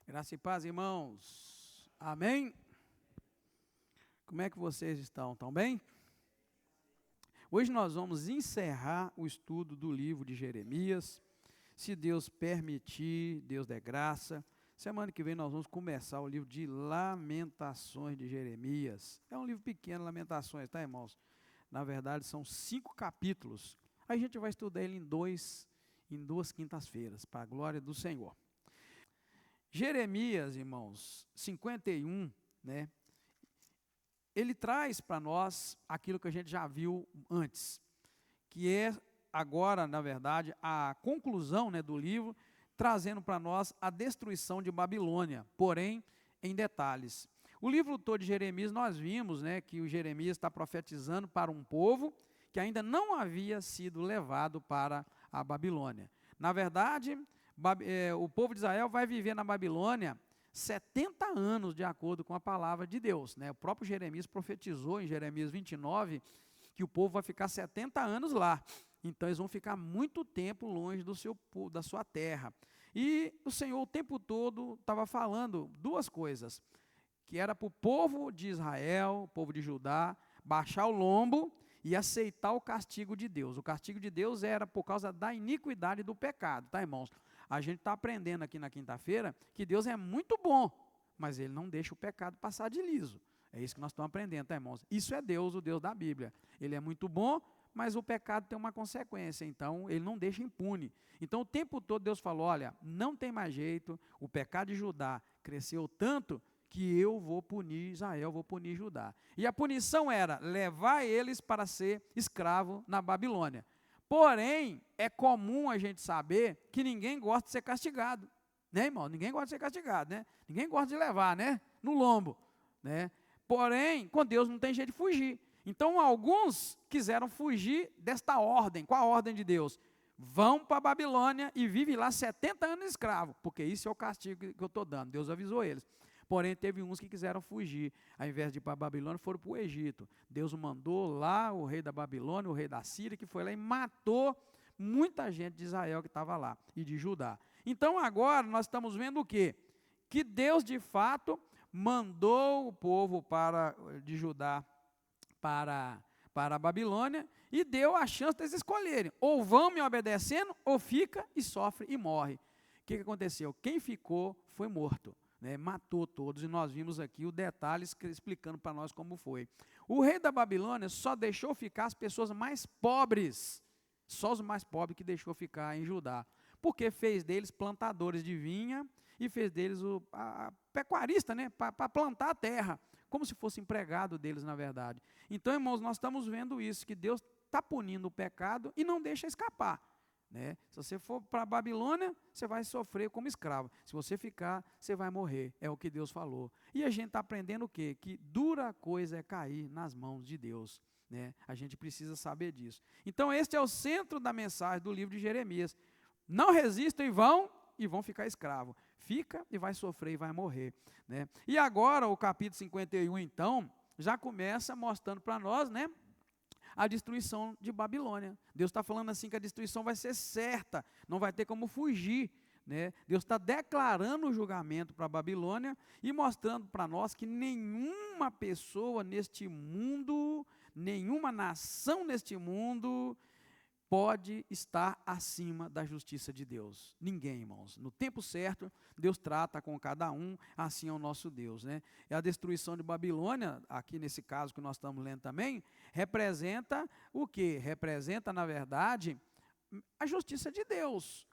Graça e paz, irmãos. Amém? Como é que vocês estão? Estão bem? Hoje nós vamos encerrar o estudo do livro de Jeremias. Se Deus permitir, Deus der graça. Semana que vem nós vamos começar o livro de Lamentações de Jeremias. É um livro pequeno, Lamentações, tá, irmãos? Na verdade, são 5 capítulos. Aí a gente vai estudar ele em duas quintas-feiras, para a glória do Senhor. Jeremias, irmãos, 51, né? Ele traz para nós aquilo que a gente já viu antes, que é agora, na verdade, a conclusão, né, do livro, trazendo para nós a destruição de Babilônia, porém, em detalhes. O livro todo de Jeremias, nós vimos, né, que o Jeremias está profetizando para um povo que ainda não havia sido levado para a Babilônia. Na verdade, o povo de Israel vai viver na Babilônia 70 anos, de acordo com a palavra de Deus, né? O próprio Jeremias profetizou em Jeremias 29 que o povo vai ficar 70 anos lá. Então eles vão ficar muito tempo longe da sua terra. E o Senhor o tempo todo estava falando duas coisas, que era para o povo de Israel, o povo de Judá, baixar o lombo e aceitar o castigo de Deus. O castigo de Deus era por causa da iniquidade do pecado, tá, irmãos? A gente está aprendendo aqui na quinta-feira que Deus é muito bom, mas Ele não deixa o pecado passar de liso. É isso que nós estamos aprendendo, tá, irmãos? Isso é Deus, o Deus da Bíblia. Ele é muito bom, mas o pecado tem uma consequência, então Ele não deixa impune. Então o tempo todo Deus falou, olha, não tem mais jeito, o pecado de Judá cresceu tanto que eu vou punir Israel, vou punir Judá. E a punição era levar eles para ser escravo na Babilônia. Porém, é comum a gente saber que ninguém gosta de ser castigado, né, irmão? Ninguém gosta de ser castigado, né? Ninguém gosta de levar, né, no lombo, né? Porém, com Deus não tem jeito de fugir. Então, alguns quiseram fugir desta ordem. Qual a ordem de Deus? Vão para a Babilônia e vivem lá 70 anos escravo, porque isso é o castigo que eu estou dando. Deus avisou eles. Porém, teve uns que quiseram fugir, ao invés de ir para a Babilônia, foram para o Egito. Deus mandou lá o rei da Babilônia, o rei da Síria, que foi lá e matou muita gente de Israel que estava lá, e de Judá. Então, agora, nós estamos vendo o quê? Que Deus, de fato, mandou o povo de Judá para a Babilônia, e deu a chance deles escolherem, ou vão me obedecendo, ou fica e sofre e morre. O que aconteceu? Quem ficou foi morto. Matou todos, e nós vimos aqui o detalhe explicando para nós como foi. O rei da Babilônia só deixou ficar as pessoas mais pobres, só os mais pobres que deixou ficar em Judá, porque fez deles plantadores de vinha, e fez deles pecuarista, né, para plantar a terra, como se fosse empregado deles, na verdade. Então, irmãos, nós estamos vendo isso, que Deus está punindo o pecado e não deixa escapar. Se você for para a Babilônia, você vai sofrer como escravo. Se você ficar, você vai morrer. É o que Deus falou. E a gente está aprendendo o quê? Que dura coisa é cair nas mãos de Deus. A gente precisa saber disso. Então, este é o centro da mensagem do livro de Jeremias. Não resistam e vão ficar escravo. Fica e vai sofrer e vai morrer. E agora, o capítulo 51, então, já começa mostrando para nós, a destruição de Babilônia. Deus está falando assim que a destruição vai ser certa, não vai ter como fugir. Deus está declarando o julgamento para a Babilônia e mostrando para nós que nenhuma pessoa neste mundo, nenhuma nação neste mundo pode estar acima da justiça de Deus. Ninguém, irmãos. No tempo certo, Deus trata com cada um, assim é o nosso Deus. E a destruição de Babilônia, aqui nesse caso que nós estamos lendo também, representa o quê? Representa, na verdade, a justiça de Deus.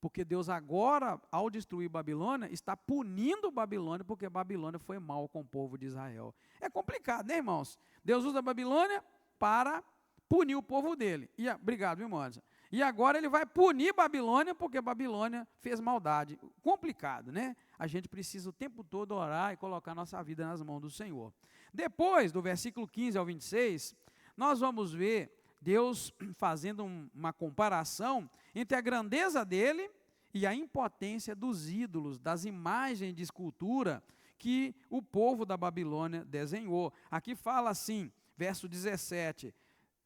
Porque Deus agora, ao destruir Babilônia, está punindo Babilônia, porque Babilônia foi mal com o povo de Israel. É complicado, né, irmãos? Deus usa a Babilônia para punir o povo dele. Obrigado, irmão Anderson. E agora ele vai punir Babilônia, porque Babilônia fez maldade. Complicado, né? A gente precisa o tempo todo orar e colocar nossa vida nas mãos do Senhor. Depois, do versículo 15 ao 26, nós vamos ver Deus fazendo uma comparação entre a grandeza dele e a impotência dos ídolos, das imagens de escultura que o povo da Babilônia desenhou. Aqui fala assim, verso 17: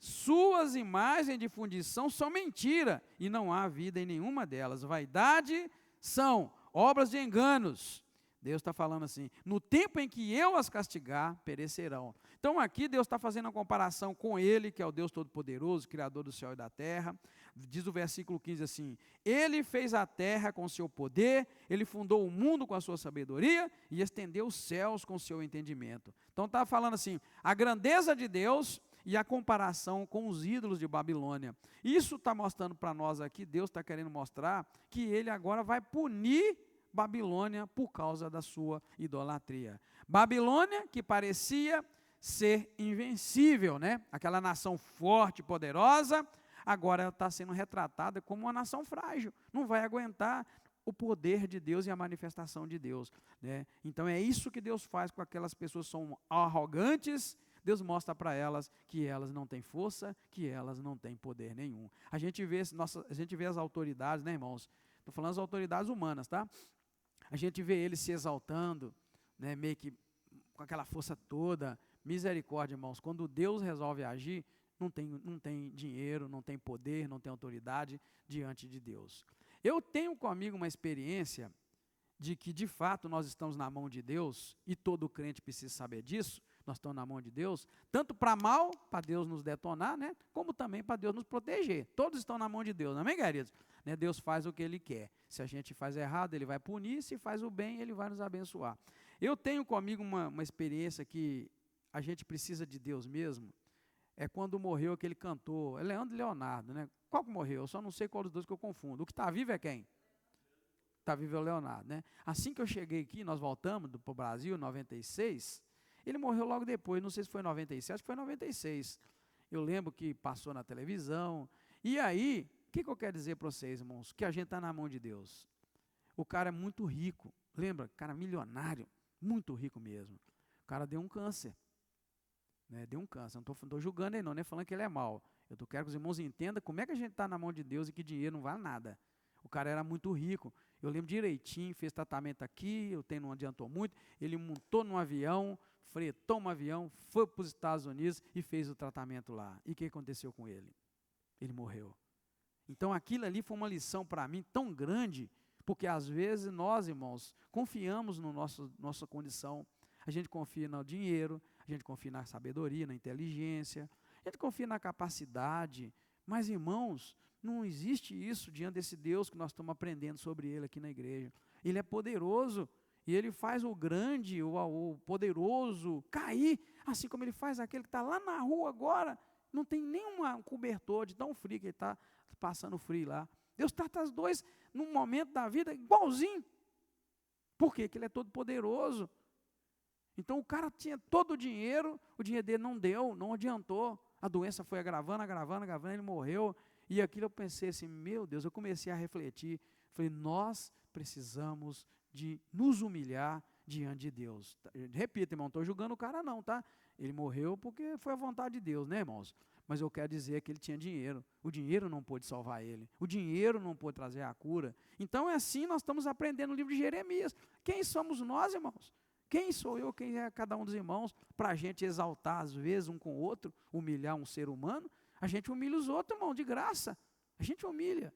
suas imagens de fundição são mentira, e não há vida em nenhuma delas. Vaidade são obras de enganos, Deus está falando assim, no tempo em que eu as castigar, perecerão. Então aqui Deus está fazendo a comparação com Ele, que é o Deus Todo-Poderoso, Criador do céu e da terra. Diz o versículo 15 assim, Ele fez a terra com o seu poder, Ele fundou o mundo com a sua sabedoria e estendeu os céus com o seu entendimento. Então está falando assim, a grandeza de Deus e a comparação com os ídolos de Babilônia. Isso está mostrando para nós aqui, Deus está querendo mostrar que Ele agora vai punir Babilônia por causa da sua idolatria. Babilônia, que parecia ser invencível, né? Aquela nação forte e poderosa, agora ela está sendo retratada como uma nação frágil, não vai aguentar o poder de Deus e a manifestação de Deus, né? Então é isso que Deus faz com aquelas pessoas que são arrogantes. Deus mostra para elas que elas não têm força, que elas não têm poder nenhum. A gente vê as autoridades, né, irmãos? Estou falando das autoridades humanas, tá? A gente vê eles se exaltando, né, meio que com aquela força toda. Misericórdia, irmãos, quando Deus resolve agir, não tem dinheiro, não tem poder, não tem autoridade diante de Deus. Eu tenho comigo uma experiência de que, de fato, nós estamos na mão de Deus, e todo crente precisa saber disso, nós estamos na mão de Deus, tanto para mal, para Deus nos detonar, né, como também para Deus nos proteger. Todos estão na mão de Deus, amém, queridos? Né, Deus faz o que Ele quer. Se a gente faz errado, Ele vai punir, se faz o bem, Ele vai nos abençoar. Eu tenho comigo uma experiência que a gente precisa de Deus mesmo, é quando morreu aquele cantor, é Leandro e Leonardo, né? Qual que morreu? Eu só não sei qual dos dois que eu confundo. O que está vivo é quem? Está vivo é o Leonardo, né? Assim que eu cheguei aqui, nós voltamos para o Brasil, em 96, ele morreu logo depois, não sei se foi em 96, acho que foi em 96. Eu lembro que passou na televisão. E aí, o que eu quero dizer para vocês, irmãos? Que a gente está na mão de Deus. O cara é muito rico, lembra? Cara milionário, muito rico mesmo. O cara deu um câncer. Né, deu um câncer, não estou julgando ele não, nem falando que ele é mau. Eu quero que os irmãos entendam como é que a gente está na mão de Deus e que dinheiro não vale nada. O cara era muito rico, eu lembro direitinho, fez tratamento aqui, não adiantou muito, ele montou num avião, fretou um avião, foi para os Estados Unidos e fez o tratamento lá. E o que aconteceu com ele? Ele morreu. Então aquilo ali foi uma lição para mim tão grande, porque às vezes nós, irmãos, confiamos na nossa condição, a gente confia no dinheiro, a gente confia na sabedoria, na inteligência, a gente confia na capacidade, mas, irmãos, não existe isso diante desse Deus que nós estamos aprendendo sobre Ele aqui na igreja. Ele é poderoso, e Ele faz o grande, o poderoso cair, assim como Ele faz aquele que está lá na rua agora, não tem nenhum cobertor de tão frio que ele está passando frio lá. Deus trata os dois num momento da vida igualzinho. Por quê? Porque Ele é todo poderoso. Então o cara tinha todo o dinheiro dele não deu, não adiantou. A doença foi agravando, ele morreu. E aquilo eu pensei assim, meu Deus, eu comecei a refletir. Falei, nós precisamos de nos humilhar diante de Deus. Repita, irmão, não estou julgando o cara não, tá? Ele morreu porque foi a vontade de Deus, né, irmãos? Mas eu quero dizer que ele tinha dinheiro. O dinheiro não pôde salvar ele. O dinheiro não pôde trazer a cura. Então é assim, nós estamos aprendendo no livro de Jeremias. Quem somos nós, irmãos? Quem sou eu, quem é cada um dos irmãos, para a gente exaltar, às vezes, um com o outro, humilhar um ser humano? A gente humilha os outros, irmão, de graça. A gente humilha.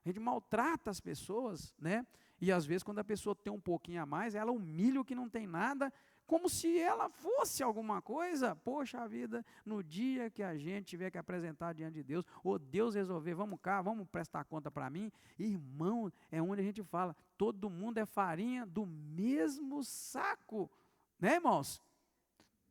A gente maltrata as pessoas, né? E às vezes, quando a pessoa tem um pouquinho a mais, ela humilha o que não tem nada, como se ela fosse alguma coisa. Poxa vida, no dia que a gente tiver que apresentar diante de Deus, ou Deus resolver, vamos cá, vamos prestar conta para mim, irmão, é onde a gente fala, todo mundo é farinha do mesmo saco, né, irmãos?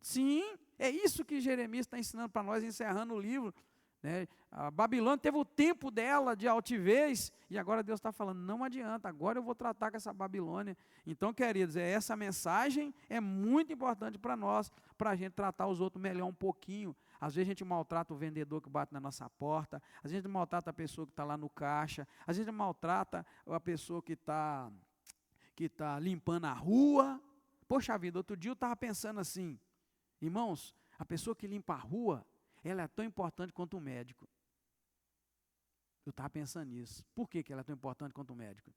Sim, é isso que Jeremias está ensinando para nós, encerrando o livro. Né? A Babilônia teve o tempo dela de altivez, e agora Deus está falando, não adianta, agora eu vou tratar com essa Babilônia. Então, queridos, essa mensagem é muito importante para nós, para a gente tratar os outros melhor um pouquinho. Às vezes a gente maltrata o vendedor que bate na nossa porta, às vezes a gente maltrata a pessoa que está lá no caixa, às vezes a gente maltrata a pessoa que está limpando a rua. Poxa vida, outro dia eu estava pensando assim, irmãos, a pessoa que limpa a rua, ela é tão importante quanto o médico. Eu estava pensando nisso. Por que ela é tão importante quanto o médico?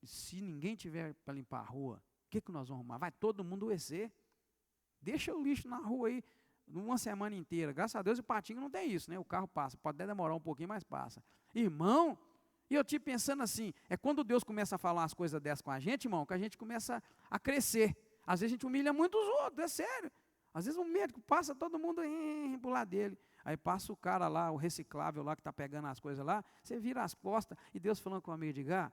Se ninguém tiver para limpar a rua, o que nós vamos arrumar? Vai todo mundo adoecer. Deixa o lixo na rua aí, uma semana inteira. Graças a Deus o Patinho não tem isso, né? O carro passa, pode até demorar um pouquinho, mas passa. Irmão, E eu tive pensando assim, é quando Deus começa a falar umas coisas dessas com a gente, irmão, que a gente começa a crescer. Às vezes a gente humilha muito os outros, é sério. Às vezes o médico passa todo mundo pro lado dele. Aí passa o cara lá, o reciclável lá, que está pegando as coisas lá, você vira as costas, e Deus falando com o amigo, diga,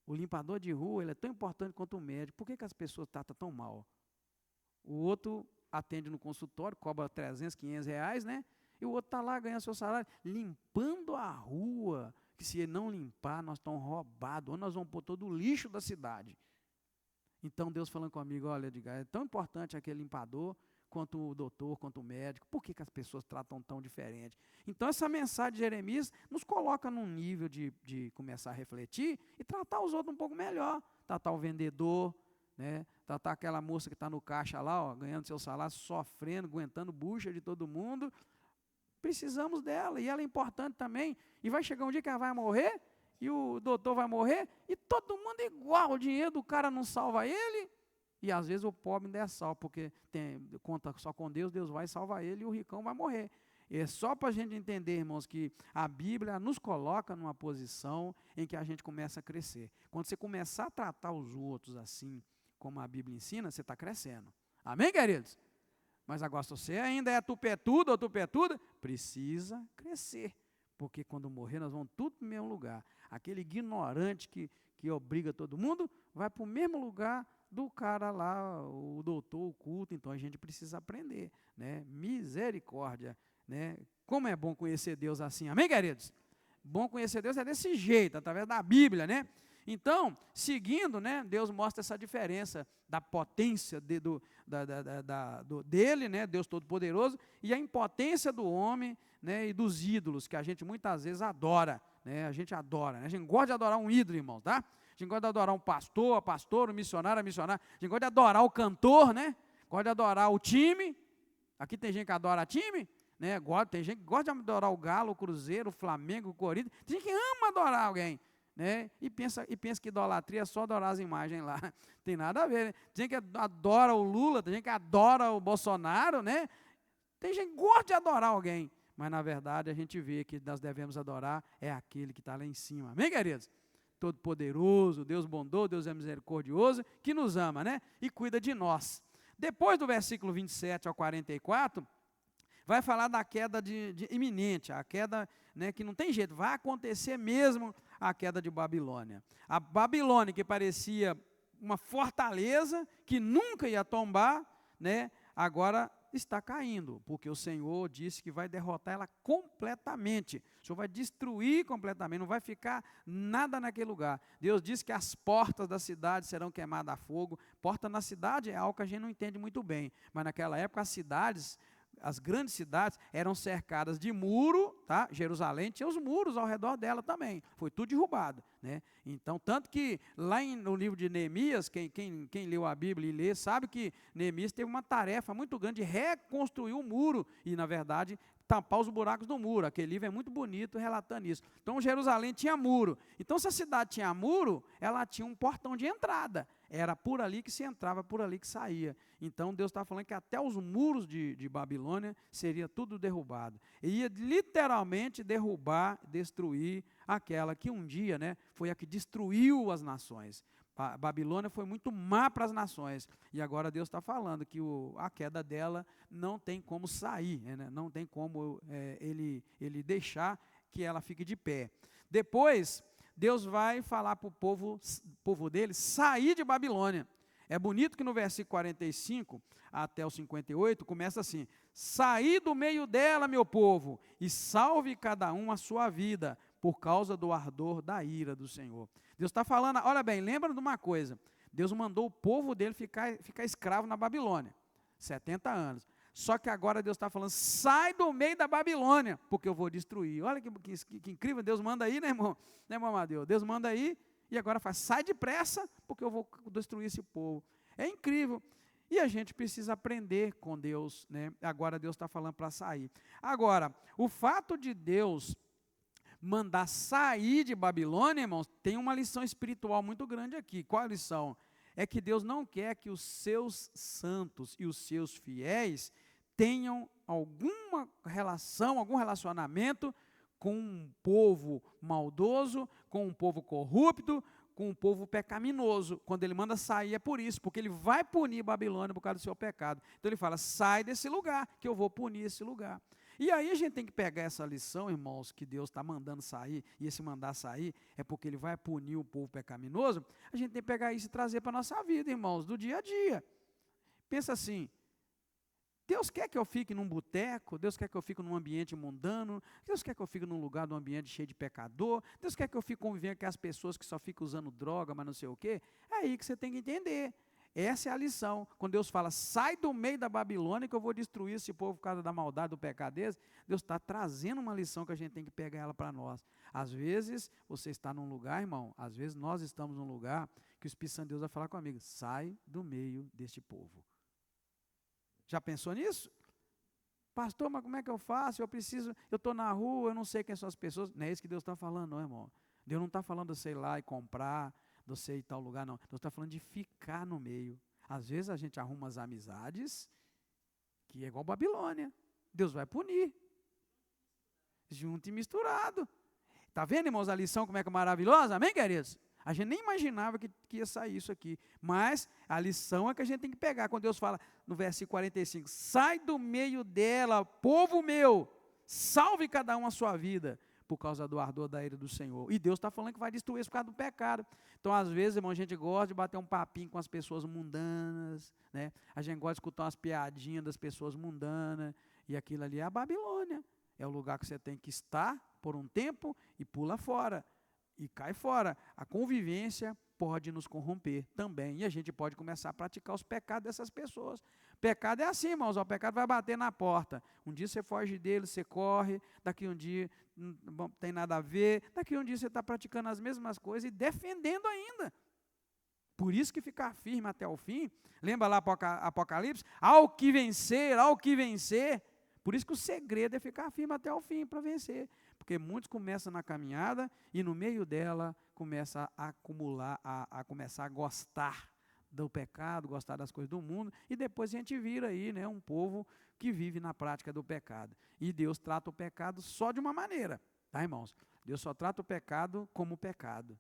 o limpador de rua, ele é tão importante quanto o médico. Por que as pessoas tratam tão mal? O outro atende no consultório, cobra 300, 500 reais, né? E o outro está lá ganhando seu salário, limpando a rua, que se ele não limpar, nós estamos roubados, ou nós vamos pôr todo o lixo da cidade. Então Deus falando comigo, olha, Edgar, é tão importante aquele limpador, quanto o doutor, quanto o médico. Por que as pessoas tratam tão diferente? Então essa mensagem de Jeremias nos coloca num nível de começar a refletir e tratar os outros um pouco melhor. Tratar o vendedor, né? Tratar aquela moça que está no caixa lá, ó, ganhando seu salário, sofrendo, aguentando bucha de todo mundo. Precisamos dela, e ela é importante também. E vai chegar um dia que ela vai morrer, e o doutor vai morrer, e todo mundo é igual, o dinheiro do cara não salva ele, e às vezes o pobre ainda é salvo, porque conta só com Deus, Deus vai salvar ele, e o ricão vai morrer. E é só para a gente entender, irmãos, que a Bíblia nos coloca numa posição em que a gente começa a crescer. Quando você começar a tratar os outros assim, como a Bíblia ensina, você está crescendo. Amém, queridos? Mas agora, se você ainda é tupetudo ou tupetuda, precisa crescer. Porque quando morrer, nós vamos tudo para o mesmo lugar. Aquele ignorante que obriga todo mundo, vai para o mesmo lugar do cara lá, o doutor, o culto. Então, a gente precisa aprender, né? Misericórdia, né? Como é bom conhecer Deus assim. Amém, queridos? Bom conhecer Deus é desse jeito, através da Bíblia, né? Então, seguindo, né, Deus mostra essa diferença da potência dele, né, Deus Todo-Poderoso, e a impotência do homem, né, e dos ídolos, que a gente muitas vezes adora, né, a gente adora, né, a gente gosta de adorar um ídolo, irmãos, tá? A gente gosta de adorar um pastor, a pastora, um missionário, a missionária, a gente gosta de adorar o cantor, né, gosta de adorar o time, aqui tem gente que adora time, né, tem gente que gosta de adorar o Galo, o Cruzeiro, o Flamengo, o Corinthians, tem gente que ama adorar alguém, né? E pensa que idolatria é só adorar as imagens lá. Tem nada a ver, né? Tem gente que adora o Lula, tem gente que adora o Bolsonaro, né? Tem gente que gosta de adorar alguém, mas na verdade a gente vê que nós devemos adorar é aquele que está lá em cima. Amém, queridos? Todo-Poderoso, Deus bondoso, Deus é misericordioso, que nos ama, né? E cuida de nós. Depois do versículo 27 ao 44, vai falar da queda iminente, a queda, né, que não tem jeito, vai acontecer mesmo a queda de Babilônia. A Babilônia, que parecia uma fortaleza, que nunca ia tombar, né, agora está caindo, porque o Senhor disse que vai derrotar ela completamente. O Senhor vai destruir completamente, não vai ficar nada naquele lugar. Deus disse que as portas da cidade serão queimadas a fogo. Porta na cidade é algo que a gente não entende muito bem, mas naquela época as grandes cidades eram cercadas de muro, tá? Jerusalém tinha os muros ao redor dela também, foi tudo derrubado, né? Então, tanto que lá no livro de Neemias, quem leu a Bíblia e lê, sabe que Neemias teve uma tarefa muito grande de reconstruir o muro, e na verdade, tampar os buracos do muro. Aquele livro é muito bonito relatando isso. Então, Jerusalém tinha muro. Então, se a cidade tinha muro, ela tinha um portão de entrada. Era por ali que se entrava, por ali que saía. Então, Deus está falando que até os muros de Babilônia seria tudo derrubado. E ia literalmente derrubar, destruir aquela que um dia, né, foi a que destruiu as nações. A Babilônia foi muito má para as nações. E agora Deus está falando que a queda dela não tem como sair, né, não tem como ele deixar que ela fique de pé. Depois, Deus vai falar para o povo dele sair de Babilônia. É bonito que no versículo 45 até o 58 começa assim: saí do meio dela, meu povo, e salve cada um a sua vida, por causa do ardor da ira do Senhor. Deus está falando, olha bem, lembra de uma coisa, Deus mandou o povo dele ficar escravo na Babilônia, 70 anos. Só que agora Deus está falando, sai do meio da Babilônia, porque eu vou destruir. Olha que incrível, Deus manda aí, né, irmão? Né, irmão Amadeu? Deus manda aí, e agora faz, sai depressa, porque eu vou destruir esse povo. É incrível. E a gente precisa aprender com Deus, né? Agora Deus está falando para sair. Agora, o fato de Deus mandar sair de Babilônia, irmãos, tem uma lição espiritual muito grande aqui. Qual a lição? É que Deus não quer que os seus santos e os seus fiéis tenham alguma relação, algum relacionamento com um povo maldoso, com um povo corrupto, com um povo pecaminoso. Quando ele manda sair é por isso, porque ele vai punir Babilônia por causa do seu pecado. Então ele fala, sai desse lugar, que eu vou punir esse lugar. E aí a gente tem que pegar essa lição, irmãos, que Deus está mandando sair, e esse mandar sair é porque ele vai punir o povo pecaminoso. A gente tem que pegar isso e trazer para a nossa vida, irmãos, do dia a dia. Pensa assim, Deus quer que eu fique num boteco, Deus quer que eu fique num ambiente mundano, Deus quer que eu fique num lugar, num ambiente cheio de pecador, Deus quer que eu fique convivendo com as pessoas que só ficam usando droga, mas não sei o quê. É aí que você tem que entender. Essa é a lição. Quando Deus fala, sai do meio da Babilônia que eu vou destruir esse povo por causa da maldade, do pecado deles, Deus está trazendo uma lição que a gente tem que pegar ela para nós. Às vezes, você está num lugar, irmão, às vezes nós estamos num lugar que o Espírito Santo de Deus vai falar comigo, sai do meio deste povo. Já pensou nisso? Pastor, mas como é que eu faço? Eu estou na rua, eu não sei quem são as pessoas. Não é isso que Deus está falando, não, irmão. Deus não está falando de você ir lá e comprar, de você ir em tal lugar, não. Deus está falando de ficar no meio. Às vezes a gente arruma as amizades, que é igual Babilônia. Deus vai punir. Junto e misturado. Está vendo, irmãos, a lição como é que é maravilhosa? Amém, queridos? A gente nem imaginava que ia sair isso aqui. Mas a lição é que a gente tem que pegar. Quando Deus fala no versículo 45, sai do meio dela, povo meu, salve cada um a sua vida, por causa do ardor da ira do Senhor. E Deus está falando que vai destruir isso por causa do pecado. Então, às vezes, irmão, a gente gosta de bater um papinho com as pessoas mundanas, né? A gente gosta de escutar umas piadinhas das pessoas mundanas, e aquilo ali é a Babilônia. É o lugar que você tem que estar por um tempo e pula fora. E cai fora. A convivência pode nos corromper também. E a gente pode começar a praticar os pecados dessas pessoas. Pecado é assim, irmãos. O pecado vai bater na porta. Um dia você foge dele, você corre. Daqui um dia não tem nada a ver. Daqui um dia você está praticando as mesmas coisas e defendendo ainda. Por isso que ficar firme até o fim. Lembra lá Apocalipse? Ao que vencer, ao que vencer. Por isso que o segredo é ficar firme até o fim para vencer. Porque muitos começam na caminhada e no meio dela começa a acumular, a começar a gostar do pecado, gostar das coisas do mundo, e depois a gente vira aí, né, um povo que vive na prática do pecado. E Deus trata o pecado só de uma maneira, tá, irmãos? Deus só trata o pecado como pecado.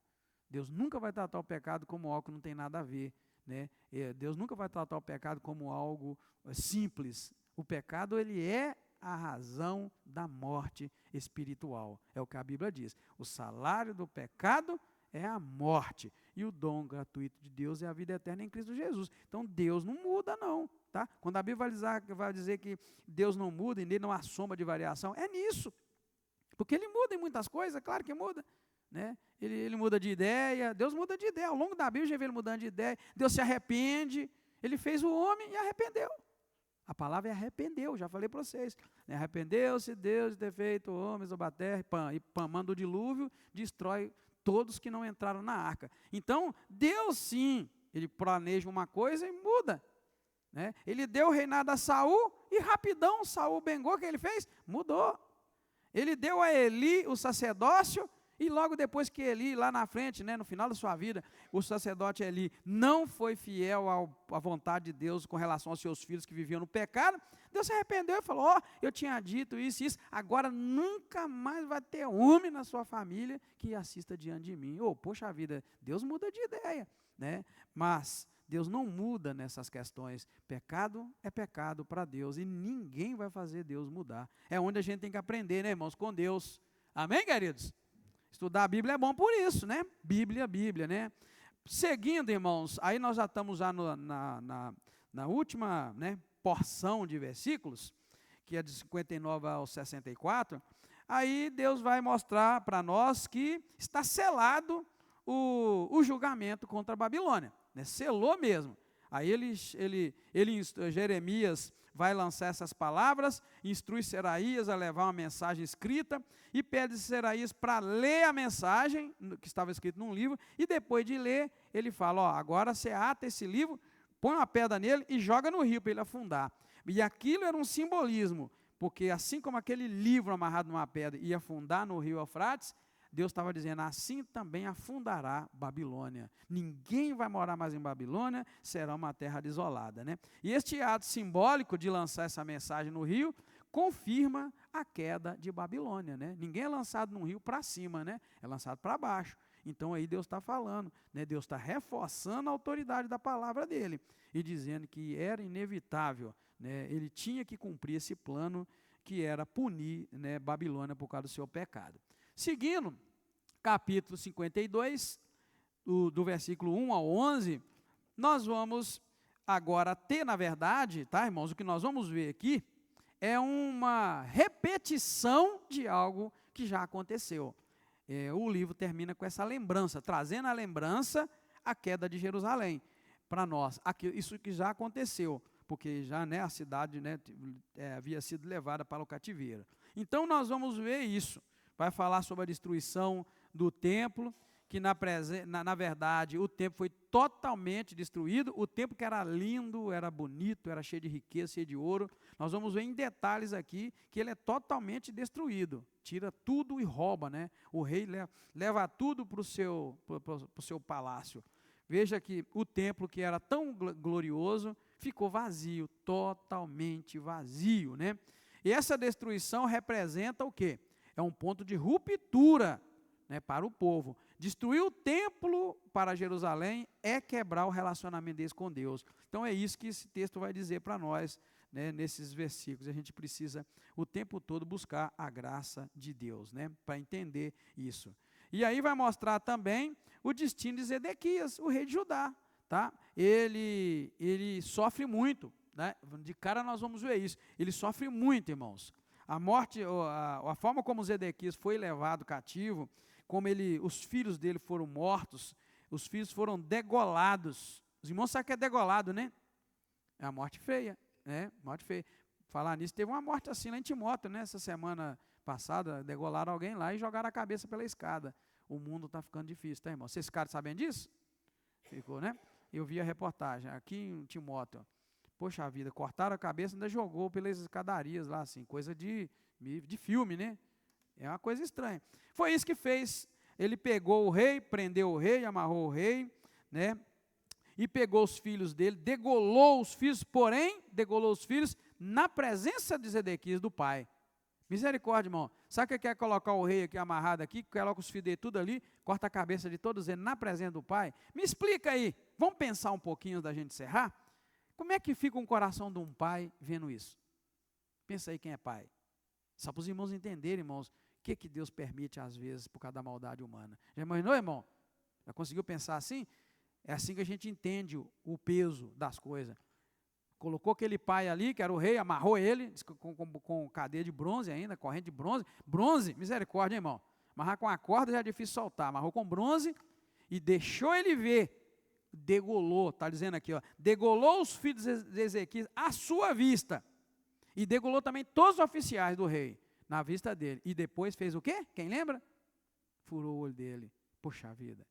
Deus nunca vai tratar o pecado como algo que não tem nada a ver, né? Deus nunca vai tratar o pecado como algo simples. O pecado, ele é a razão da morte espiritual. É o que a Bíblia diz. O salário do pecado é a morte. E o dom gratuito de Deus é a vida eterna em Cristo Jesus. Então, Deus não muda, não. Tá? Quando a Bíblia vai dizer que Deus não muda e nele não há sombra de variação, é nisso. Porque ele muda em muitas coisas, claro que muda. Né? Ele muda de ideia, Deus muda de ideia. Ao longo da Bíblia, já vê ele mudando de ideia. Deus se arrepende. Ele fez o homem e arrependeu. A palavra é arrependeu, já falei para vocês. Arrependeu-se Deus de ter feito homens sobre a terra, e manda o dilúvio, destrói todos que não entraram na arca. Então, Deus sim, ele planeja uma coisa e muda. Né? Ele deu o reinado a Saul e rapidão, Saul bengou, o que ele fez? Mudou. Ele deu a Eli o sacerdócio, e logo depois que Eli, lá na frente, né, no final da sua vida, o sacerdote Eli não foi fiel à vontade de Deus com relação aos seus filhos que viviam no pecado, Deus se arrependeu e falou, eu tinha dito isso e isso, agora nunca mais vai ter homem na sua família que assista diante de mim. Poxa vida, Deus muda de ideia, né? Mas Deus não muda nessas questões. Pecado é pecado para Deus e ninguém vai fazer Deus mudar. É onde a gente tem que aprender, né, irmãos, com Deus. Amém, queridos? Estudar a Bíblia é bom por isso, né? Bíblia, né? Seguindo, irmãos, aí nós já estamos já na última, né, porção de versículos, que é de 59 ao 64, aí Deus vai mostrar para nós que está selado o julgamento contra a Babilônia, né? Selou mesmo. Aí Jeremias vai lançar essas palavras, instrui Seraías a levar uma mensagem escrita e pede Seraías para ler a mensagem que estava escrita num livro e depois de ler, ele fala, agora você ata esse livro, põe uma pedra nele e joga no rio para ele afundar. E aquilo era um simbolismo, porque assim como aquele livro amarrado numa pedra ia afundar no rio Eufrates, Deus estava dizendo, assim também afundará Babilônia. Ninguém vai morar mais em Babilônia, será uma terra desolada. Né? E este ato simbólico de lançar essa mensagem no rio, confirma a queda de Babilônia, né? Ninguém é lançado num rio para cima, né? É lançado para baixo. Então aí Deus está falando, né? Deus está reforçando a autoridade da palavra dele e dizendo que era inevitável, né? Ele tinha que cumprir esse plano que era punir, né, Babilônia por causa do seu pecado. Seguindo, capítulo 52, do versículo 1 ao 11, nós vamos agora ter, na verdade, tá, irmãos, o que nós vamos ver aqui é uma repetição de algo que já aconteceu. O livro termina com essa lembrança, trazendo a lembrança a queda de Jerusalém para nós. Isso que já aconteceu, porque já, né, a cidade, né, havia sido levada para o cativeiro. Então nós vamos ver isso. Vai falar sobre a destruição do templo, que na verdade o templo foi totalmente destruído, o templo que era lindo, era bonito, era cheio de riqueza, cheio de ouro. Nós vamos ver em detalhes aqui que ele é totalmente destruído, tira tudo e rouba, né? O rei leva tudo para o seu palácio. Veja que o templo que era tão glorioso ficou vazio, totalmente vazio, né? E essa destruição representa o quê? É um ponto de ruptura, né, para o povo. Destruir o templo para Jerusalém é quebrar o relacionamento deles com Deus. Então é isso que esse texto vai dizer para nós, né, nesses versículos. A gente precisa o tempo todo buscar a graça de Deus, né, para entender isso. E aí vai mostrar também o destino de Zedequias, o rei de Judá. Tá? Ele sofre muito, né? De cara nós vamos ver isso. Ele sofre muito, irmãos. A morte, a forma como Zedequias foi levado cativo, como os filhos dele foram mortos, os filhos foram degolados. Os irmãos sabem que é degolado, né? É uma morte feia, né? Morte feia. Falar nisso, teve uma morte assim lá em Timóteo, né? Essa semana passada, degolaram alguém lá e jogaram a cabeça pela escada. O mundo está ficando difícil, tá, irmão? Vocês ficaram sabendo disso? Ficou, né? Eu vi a reportagem aqui em Timóteo. Poxa vida, cortaram a cabeça e ainda jogou pelas escadarias lá, assim, coisa de filme, né? É uma coisa estranha. Foi isso que fez. Ele pegou o rei, prendeu o rei, amarrou o rei, né? E pegou os filhos dele, degolou os filhos, porém, degolou os filhos na presença de Zedequias, do pai. Misericórdia, irmão. Sabe o que quer colocar o rei aqui amarrado aqui, coloca os filhos dele tudo ali, corta a cabeça de todos eles na presença do pai? Me explica aí. Vamos pensar um pouquinho da gente encerrar? Como é que fica o coração de um pai vendo isso? Pensa aí quem é pai. Só para os irmãos entenderem, irmãos, o que Deus permite às vezes por causa da maldade humana. Já imaginou, irmão? Já conseguiu pensar assim? É assim que a gente entende o peso das coisas. Colocou aquele pai ali, que era o rei, amarrou ele, com cadeia de bronze ainda, corrente de bronze. Bronze, misericórdia, hein, irmão. Amarrar com a corda já é difícil soltar. Amarrou com bronze e deixou ele ver. Degolou, está dizendo aqui, ó, degolou os filhos de Ezequias à sua vista. E degolou também todos os oficiais do rei, na vista dele. E depois fez o quê? Quem lembra? Furou o olho dele. Poxa vida.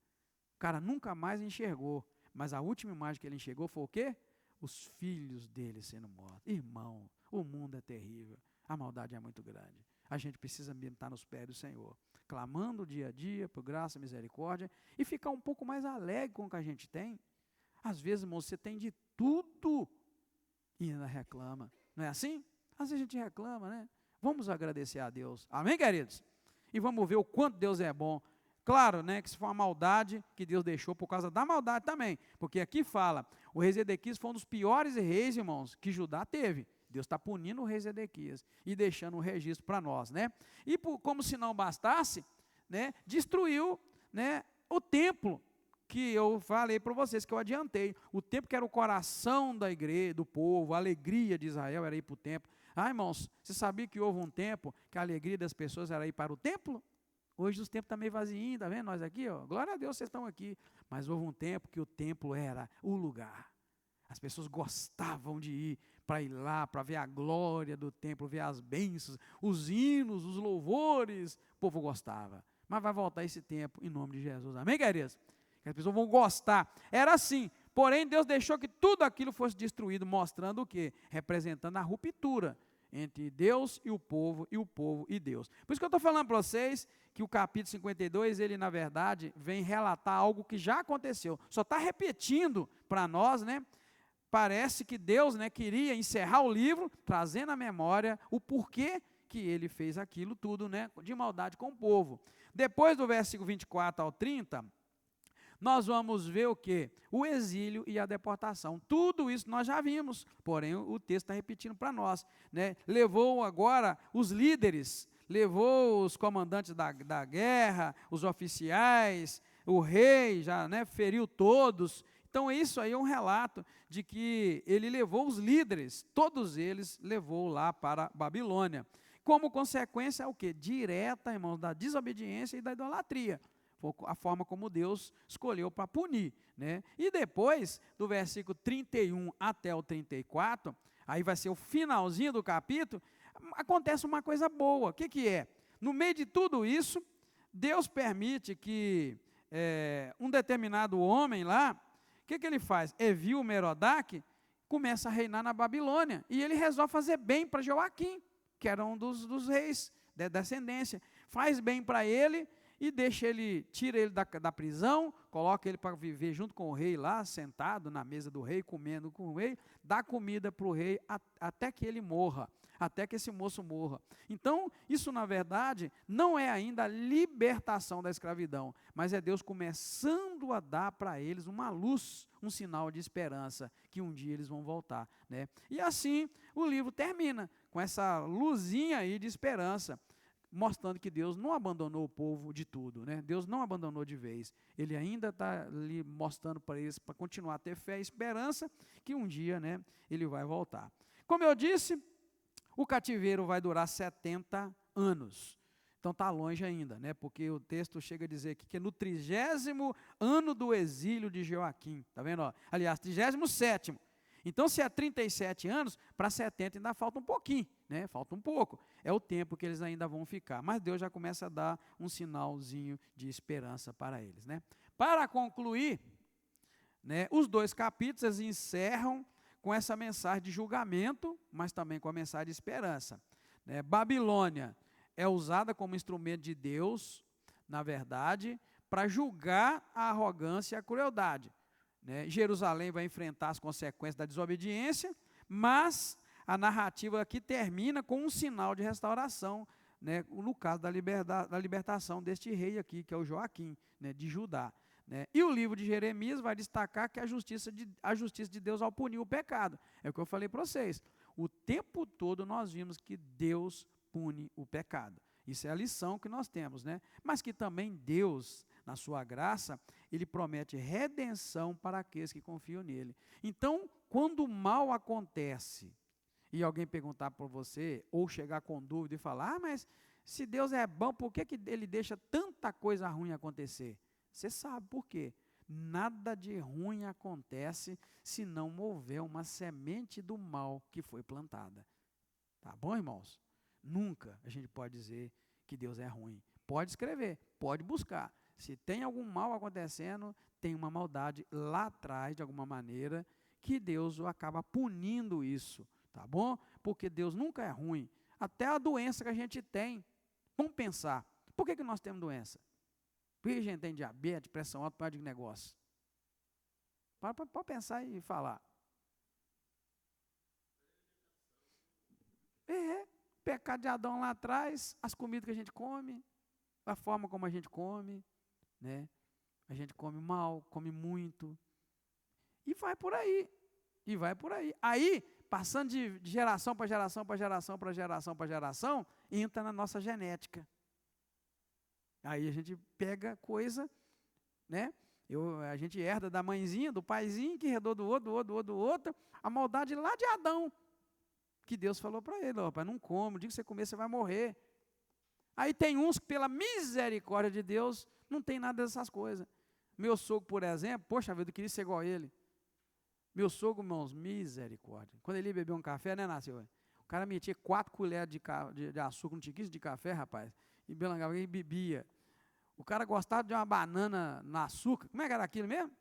O cara nunca mais enxergou. Mas a última imagem que ele enxergou foi o quê? Os filhos dele sendo mortos. Irmão, o mundo é terrível. A maldade é muito grande. A gente precisa mesmo estar nos pés do Senhor, clamando dia a dia por graça e misericórdia e ficar um pouco mais alegre com o que a gente tem. Às vezes, irmão, você tem de tudo e ainda reclama. Não é assim? Às vezes a gente reclama, né? Vamos agradecer a Deus. Amém, queridos? E vamos ver o quanto Deus é bom. Claro, né, que se for uma maldade que Deus deixou por causa da maldade também. Porque aqui fala, o rei Zedequias foi um dos piores reis, irmãos, que Judá teve. Deus está punindo o rei Zedequias e deixando um registro para nós, né? E como se não bastasse, né, destruiu, né, o templo que eu falei para vocês, que eu adiantei. O templo que era o coração da igreja, do povo, a alegria de Israel era ir para o templo. Ah, irmãos, você sabia que houve um tempo que a alegria das pessoas era ir para o templo? Hoje os templos estão meio vaziinhos, está vendo nós aqui? Ó? Glória a Deus, vocês estão aqui. Mas houve um tempo que o templo era o lugar. As pessoas gostavam de ir para ir lá, para ver a glória do templo, ver as bênçãos, os hinos, os louvores. O povo gostava. Mas vai voltar esse tempo em nome de Jesus. Amém, queridos? Que as pessoas vão gostar. Era assim. Porém, Deus deixou que tudo aquilo fosse destruído, mostrando o quê? Representando a ruptura entre Deus e o povo e Deus. Por isso que eu estou falando para vocês que o capítulo 52, ele na verdade vem relatar algo que já aconteceu, só está repetindo para nós, né, parece que Deus, né, queria encerrar o livro, trazendo à memória o porquê que ele fez aquilo tudo, né, de maldade com o povo. Depois do versículo 24 ao 30, nós vamos ver o quê? O exílio e a deportação. Tudo isso nós já vimos, porém o texto está repetindo para nós, né? Levou agora os líderes, levou os comandantes da guerra, os oficiais, o rei já, né, feriu todos. Então isso aí é um relato de que ele levou os líderes, todos eles levou lá para a Babilônia. Como consequência é o quê? Direta, irmãos, da desobediência e da idolatria. A forma como Deus escolheu para punir, né? E depois, do versículo 31 até o 34, aí vai ser o finalzinho do capítulo, acontece uma coisa boa. O que que é? No meio de tudo isso, Deus permite que um determinado homem lá, o que que ele faz? Evil Merodach começa a reinar na Babilônia, e ele resolve fazer bem para Joaquim, que era um dos reis da descendência, faz bem para ele, e tira ele da prisão, coloca ele para viver junto com o rei lá, sentado na mesa do rei, comendo com o rei, dá comida para o rei até que ele morra, até que esse moço morra. Então, isso na verdade não é ainda a libertação da escravidão, mas é Deus começando a dar para eles uma luz, um sinal de esperança, que um dia eles vão voltar, né? E assim o livro termina, com essa luzinha aí de esperança, mostrando que Deus não abandonou o povo de tudo, né? Deus não abandonou de vez. Ele ainda está ali mostrando para eles, para continuar a ter fé e esperança, que um dia, né, ele vai voltar. Como eu disse, o cativeiro vai durar 70 anos. Então está longe ainda, né? Porque o texto chega a dizer aqui que é no 30º ano do exílio de Joaquim. Está vendo? Ó? Aliás, 37º. Então, se é 37 anos, para 70 ainda falta um pouquinho, né? Falta um pouco. É o tempo que eles ainda vão ficar. Mas Deus já começa a dar um sinalzinho de esperança para eles, né? Para concluir, né, os 2 capítulos eles encerram com essa mensagem de julgamento, mas também com a mensagem de esperança, né? Babilônia é usada como instrumento de Deus, na verdade, para julgar a arrogância e a crueldade. Jerusalém vai enfrentar as consequências da desobediência, mas a narrativa aqui termina com um sinal de restauração, né, no caso da libertação deste rei aqui, que é o Joaquim, né, de Judá. Né. E o livro de Jeremias vai destacar que a justiça de Deus ao punir o pecado. É o que eu falei para vocês. O tempo todo nós vimos que Deus pune o pecado. Isso é a lição que nós temos, né? Mas que também Deus, na sua graça, ele promete redenção para aqueles que confiam nele. Então, quando o mal acontece, e alguém perguntar para você, ou chegar com dúvida e falar, mas se Deus é bom, por que ele deixa tanta coisa ruim acontecer? Você sabe por quê. Nada de ruim acontece se não houver uma semente do mal que foi plantada. Tá bom, irmãos? Nunca a gente pode dizer que Deus é ruim. Pode escrever, pode buscar. Se tem algum mal acontecendo, tem uma maldade lá atrás, de alguma maneira, que Deus acaba punindo isso, tá bom? Porque Deus nunca é ruim. Até a doença que a gente tem, vamos pensar, por que nós temos doença? Por que a gente tem diabetes, pressão alta, por causa de negócio? Para pensar e falar. Pecado de Adão lá atrás, as comidas que a gente come, a forma como a gente come, né? A gente come mal, come muito, e vai por aí, Aí, passando de geração para geração, para geração, para geração, para geração, entra na nossa genética. Aí a gente pega coisa, né? A gente herda da mãezinha, do paizinho, que herdou do outro, a maldade lá de Adão, que Deus falou para ele, rapaz, não come, o dia que você comer, você vai morrer. Aí tem uns que, pela misericórdia de Deus, não tem nada dessas coisas. Meu sogro, por exemplo, poxa vida, eu queria ser igual a ele. Meu sogro, irmãos, misericórdia. Quando ele bebeu um café, né, Nasceu? O cara metia 4 colheres de açúcar no tiquinho de café, rapaz, e belangava e bebia. O cara gostava de uma banana no açúcar. Como é que era aquilo mesmo?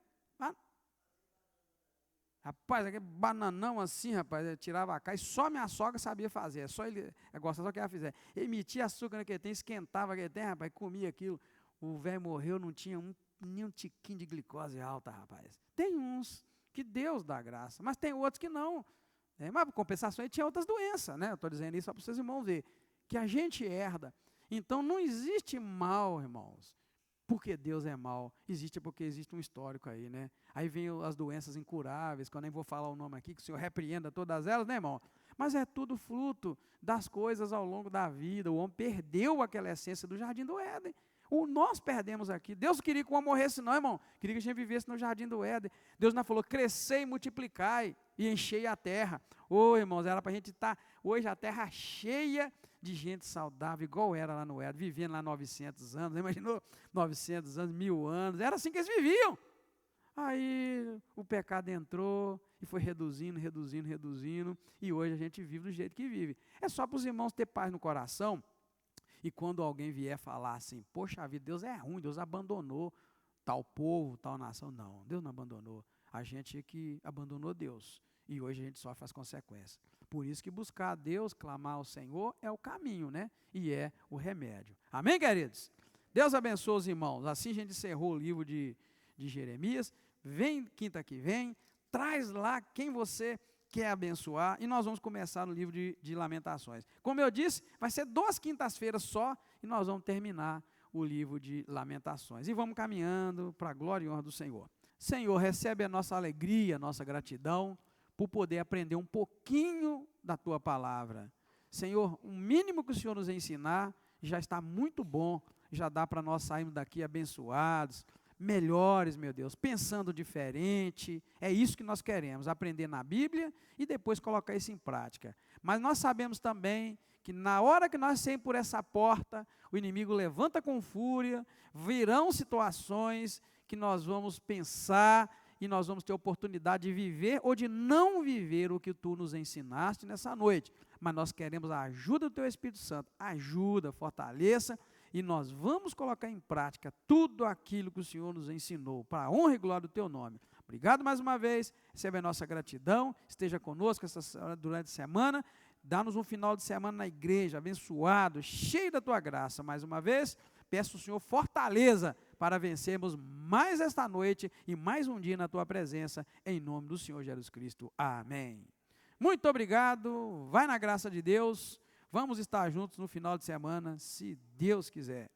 Rapaz, aquele bananão assim, rapaz, ele tirava a cara, e só minha sogra sabia fazer, só ele gostava só que ela fizesse. Ele metia açúcar naquele tem, esquentava aquele tem, rapaz, comia aquilo. O velho morreu, não tinha nem um tiquinho de glicose alta, rapaz. Tem uns que Deus dá graça, mas tem outros que não. Mas por compensação, ele tinha outras doenças, né? Eu estou dizendo isso só para vocês irmãos verem, que a gente herda. Então não existe mal, irmãos, porque Deus é mal, existe porque existe um histórico aí, né? Aí vem as doenças incuráveis, que eu nem vou falar o nome aqui, que o Senhor repreenda todas elas, né, irmão? Mas é tudo fruto das coisas ao longo da vida. O homem perdeu aquela essência do jardim do Éden. Nós perdemos aqui. Deus queria que o homem morresse não, irmão. Queria que a gente vivesse no jardim do Éden. Deus não falou, crescei e multiplicai e enchei a terra. Irmãos, era para a gente estar hoje a terra cheia de gente saudável, igual era lá no Éden, vivendo lá 900 anos. Imaginou 900 anos, 1000 anos. Era assim que eles viviam. Aí o pecado entrou e foi reduzindo, e hoje a gente vive do jeito que vive. É só para os irmãos ter paz no coração, e quando alguém vier falar assim, poxa vida, Deus é ruim, Deus abandonou tal povo, tal nação. Não, Deus não abandonou, a gente é que abandonou Deus, e hoje a gente sofre as consequências. Por isso que buscar a Deus, clamar ao Senhor, é o caminho, né? E é o remédio. Amém, queridos? Deus abençoe os irmãos. Assim a gente encerrou o livro de Jeremias. Vem quinta que vem, traz lá quem você quer abençoar, e nós vamos começar no livro de Lamentações. Como eu disse, vai ser 2 quintas-feiras só, e nós vamos terminar o livro de Lamentações. E vamos caminhando para a glória e honra do Senhor. Senhor, recebe a nossa alegria, a nossa gratidão, por poder aprender um pouquinho da Tua palavra. Senhor, o mínimo que o Senhor nos ensinar, já está muito bom, já dá para nós sairmos daqui abençoados, melhores, meu Deus, pensando diferente. É isso que nós queremos, aprender na Bíblia e depois colocar isso em prática. Mas nós sabemos também que na hora que nós saímos por essa porta, o inimigo levanta com fúria, virão situações que nós vamos pensar e nós vamos ter oportunidade de viver ou de não viver o que Tu nos ensinaste nessa noite. Mas nós queremos a ajuda do Teu Espírito Santo. Ajuda, fortaleça, e nós vamos colocar em prática tudo aquilo que o Senhor nos ensinou, para a honra e glória do Teu nome. Obrigado mais uma vez, recebe a nossa gratidão, esteja conosco durante a semana, dá-nos um final de semana na igreja, abençoado, cheio da Tua graça. Mais uma vez, peço ao Senhor fortaleza para vencermos mais esta noite e mais um dia na Tua presença, em nome do Senhor Jesus Cristo. Amém. Muito obrigado, vai na graça de Deus. Vamos estar juntos no final de semana, se Deus quiser.